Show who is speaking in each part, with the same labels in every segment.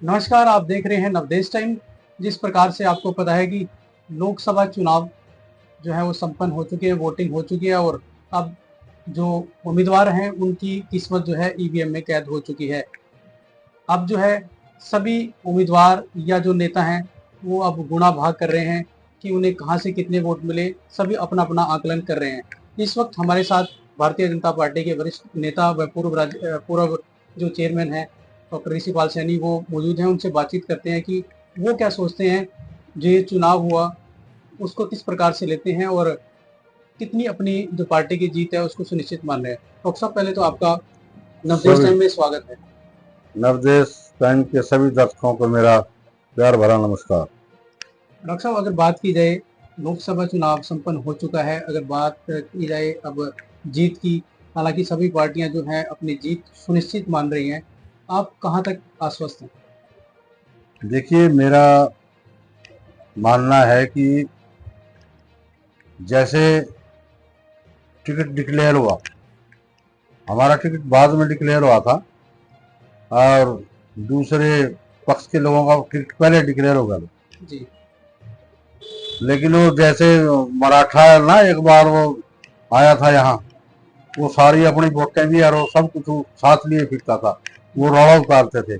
Speaker 1: नमस्कार, आप देख रहे हैं नवदेश टाइम। जिस प्रकार से आपको पता है कि लोकसभा चुनाव जो है वो संपन्न हो चुके हैं, वोटिंग हो चुकी है और अब जो उम्मीदवार हैं उनकी किस्मत जो है ईवीएम में कैद हो चुकी है। अब जो है सभी उम्मीदवार या जो नेता हैं वो अब गुणा भाग कर रहे हैं कि उन्हें कहाँ से कितने वोट मिले, सभी अपना-अपना आकलन कर रहे हैं। इस वक्त हमारे साथ भारतीय जनता पार्टी के वरिष्ठ नेता व पूर्व जो चेयरमैन हैं डॉक्टर ऋषिपाल सैनी वो मौजूद हैं। उनसे बातचीत करते हैं कि वो क्या सोचते हैं, जो ये चुनाव हुआ उसको किस प्रकार से लेते हैं और कितनी अपनी जो पार्टी की जीत है उसको सुनिश्चित मान रहे हैं। डॉक्टर साहब, पहले तो आपका नवदेश
Speaker 2: सभी
Speaker 1: टाइम में स्वागत है।
Speaker 2: नवदेश टाइम के सभी दर्शकों को मेरा प्यार भरा नमस्कार।
Speaker 1: डॉक्टर साहब, अगर बात की जाए, लोकसभा चुनाव संपन्न हो चुका है, अगर बात की जाए अब जीत की, हालांकि सभी पार्टियां जो हैं अपनी जीत सुनिश्चित मान रही हैं, आप कहां तक आश्वस्त हैं?
Speaker 2: देखिए, मेरा मानना है कि जैसे टिकट डिक्लेयर हुआ, हमारा टिकट बाद में डिक्लेयर हुआ था और दूसरे पक्ष के लोगों का टिकट पहले डिक्लेयर हो गया था।
Speaker 1: जी।
Speaker 2: लेकिन वो जैसे मराठा ना एक बार वो आया था यहाँ, वो सारी अपनी वोटें भी और वो सब कुछ वो साथ लिए फिरता था, वो रौला उतारते थे।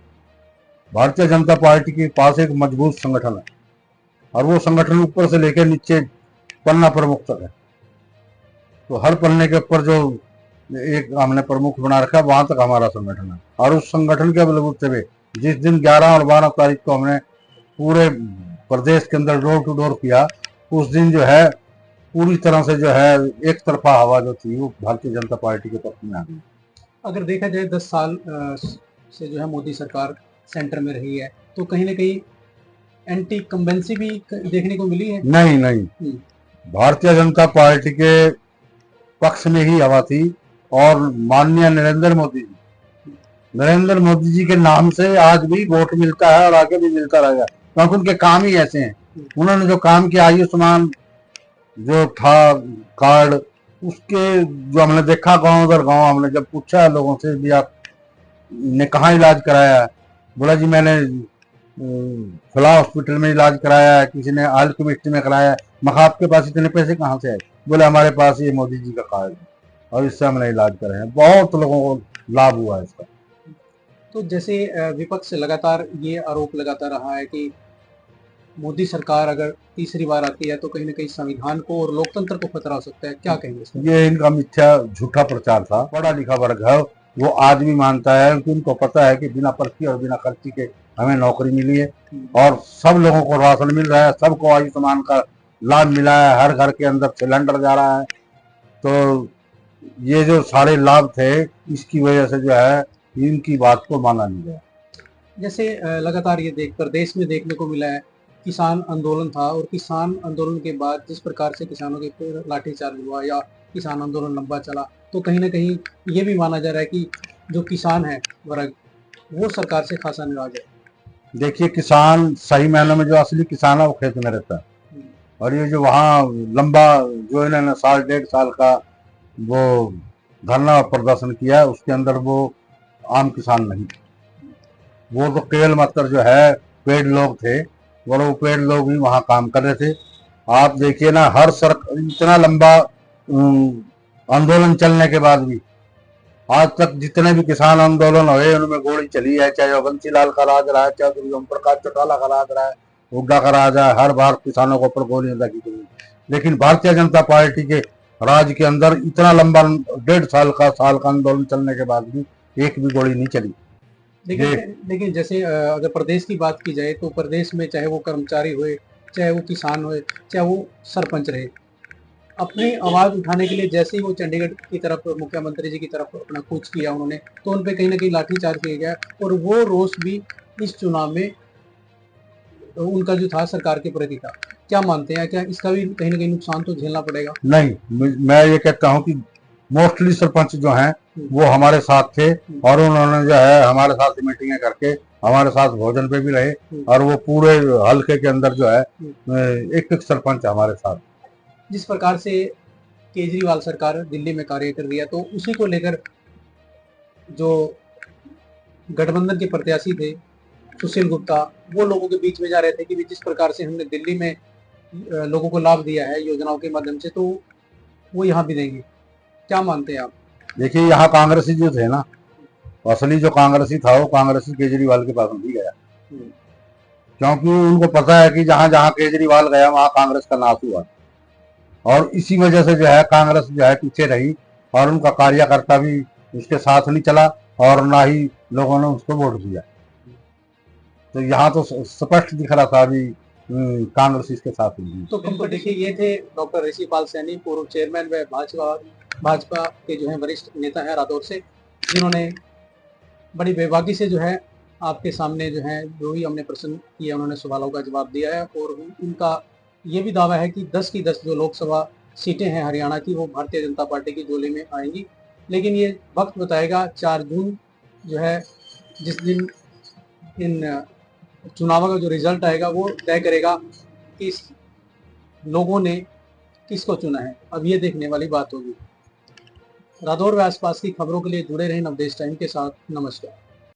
Speaker 2: भारतीय जनता पार्टी के पास एक मजबूत संगठन है और वो संगठन ऊपर से लेकर नीचे पन्ना प्रमुख तक है। तो हर पन्ने के ऊपर जो एक हमने प्रमुख बना रखा है, वहां तक हमारा संगठन है और उस संगठन के बलबूते पे जिस दिन 11 और 12 तारीख को हमने पूरे प्रदेश के अंदर डोर टू डोर किया, उस दिन जो है पूरी तरह से जो है एक तरफा हवा जो थी वो भारतीय जनता पार्टी के पक्ष में आ गई।
Speaker 1: अगर देखा जाए 10 साल से जो है मोदी सरकार सेंटर में रही है, तो कहीं ना कहीं एंटी कम्बेंसी भी देखने को मिली है।
Speaker 2: नहीं नहीं, भारतीय जनता पार्टी के पक्ष में ही हवा थी और माननीय नरेंद्र मोदी जी के नाम से आज भी वोट मिलता है और आगे भी मिलता रहेगा, क्योंकि उनके काम ही ऐसे हैं। उन्होंने जो काम किया, आयुष्मान जो था कार्ड, उसके जो हमने देखा गांव दर गांव, हमने जब पूछा लोगों से भी आप ने कहाँ इलाज कराया है, बोला जी मैंने फला हॉस्पिटल में इलाज कराया है, किसी ने आल मिट्टी में कराया है। मखा आपके पास इतने पैसे कहाँ से आए? बोले हमारे पास ये मोदी जी का कार्ड है और इससे हमने इलाज कराए हैं। बहुत लोगों को लाभ हुआ है इसका।
Speaker 1: तो जैसे विपक्ष लगातार ये आरोप लगाता रहा है कि मोदी सरकार अगर तीसरी बार आती है तो कहीं ना कहीं संविधान को और लोकतंत्र को खतरा हो सकता है, क्या कहेंगे इस पर?
Speaker 2: ये इनका मिथ्या झूठा प्रचार था। पढ़ा लिखा वर्ग है, वो आज भी मानता है कि उनको पता है कि बिना पर्ची और बिना खर्ची के हमें नौकरी मिली है और सब लोगों को राशन मिल रहा है, सबको आयुष्मान का लाभ मिला है, हर घर के अंदर सिलेंडर जा रहा है। तो ये जो सारे लाभ थे, इसकी वजह से जो है इनकी बात को माना नहीं गया।
Speaker 1: जैसे लगातार ये देश में देखने को मिला है, किसान आंदोलन था और किसान आंदोलन के बाद जिस प्रकार से किसानों के ऊपर लाठीचार्ज हुआ या किसान आंदोलन लंबा चला, तो कहीं ना कहीं ये भी माना जा रहा है कि जो किसान है वर्ग वो सरकार से खासा नाराज है।
Speaker 2: देखिए, किसान सही मायनों में जो असली किसान है वो खेत में रहता है और ये जो वहाँ लंबा जो इन्होंने साल 1.5 साल का वो धरना और प्रदर्शन किया है, उसके अंदर वो आम किसान नहीं, वो तो केवल मात्र जो है पेड़ लोग थे और वो पेड़ लोग ही वहाँ काम कर रहे थे। आप देखिए ना, हर सड़क इतना लंबा आंदोलन चलने के बाद भी आज तक जितने भी किसान आंदोलन हुए उनमें गोली चली है, चाहे वो बंसीलाल का राज रहा है, चाहे ओम प्रकाश चौटाला का राज रहा है, हुड्डा का राज है, हर बार किसानों के ऊपर गोलियां दागी गई। लेकिन भारतीय जनता पार्टी के राज के अंदर इतना लंबा 1.5 साल का आंदोलन चलने के बाद भी एक भी गोली नहीं चली।
Speaker 1: लेकिन जैसे अगर प्रदेश की बात की जाए तो प्रदेश में चाहे वो कर्मचारी हुए, चाहे वो किसान हुए, चाहे वो सरपंच रहे, अपनी आवाज उठाने के लिए जैसे ही वो चंडीगढ़ की तरफ मुख्यमंत्री जी की तरफ अपना कूच किया उन्होंने, तो उन पे कहीं ना कहीं लाठीचार्ज किया गया और वो रोष भी इस चुनाव में उनका जो था सरकार के प्रति था। क्या मानते हैं, क्या इसका भी कहीं ना कहीं नुकसान तो झेलना पड़ेगा?
Speaker 2: नहीं, मैं ये कहता हूँ कि मोस्टली सरपंच जो हैं वो हमारे साथ थे और उन्होंने जो है हमारे साथ मीटिंगें करके हमारे साथ भोजन पे भी रहे और वो पूरे हल्के के अंदर जो है एक एक सरपंच हमारे साथ।
Speaker 1: जिस प्रकार से केजरीवाल सरकार दिल्ली में कार्य कर रही है, तो उसी को लेकर जो गठबंधन के प्रत्याशी थे सुशील गुप्ता, वो लोगों के बीच में जा रहे थे कि जिस प्रकार से हमने दिल्ली में लोगों को लाभ दिया है योजनाओं के माध्यम से, तो वो यहाँ भी देंगे। क्या मानते हैं आप?
Speaker 2: देखिए, यहाँ कांग्रेसी जो थे ना, असली जो कांग्रेसी था वो कांग्रेसी केजरीवाल के पास नहीं गया, क्योंकि उनको पता है कि जहां जहां केजरीवाल गया वहां कांग्रेस का नाश हुआ, और इसी वजह से जो है कांग्रेस जो है पीछे रही, और उनका कार्यकर्ता भी उसके साथ नहीं चला, और ना ही लोगों ने उसको वोट दिया। तो यहाँ तो स्पष्ट दिख रहा था अभी कांग्रेस इसके साथ नहीं।
Speaker 1: तो बिल्कुल देखिए, ये थे डॉक्टर ऋषि पाल सैनी, पूर्व चेयरमैन व भाजपा के जो है वरिष्ठ नेता है रादौर से, जिन्होंने बड़ी बेबाकी से जो है आपके सामने जो है जो भी हमने प्रश्न किया उन्होंने सवालों का जवाब दिया है। और उनका ये भी दावा है कि 10 की 10 जो लोकसभा सीटें हैं हरियाणा की, वो भारतीय जनता पार्टी की झोली में आएंगी। लेकिन ये वक्त बताएगा, 4 जून जो है जिस दिन इन चुनावों का जो रिजल्ट आएगा वो तय करेगा कि लोगों ने किसको चुना है। अब ये देखने वाली बात होगी। रादौर व आसपास की खबरों के लिए जुड़े रहें नवदेश टाइम के साथ। नमस्कार।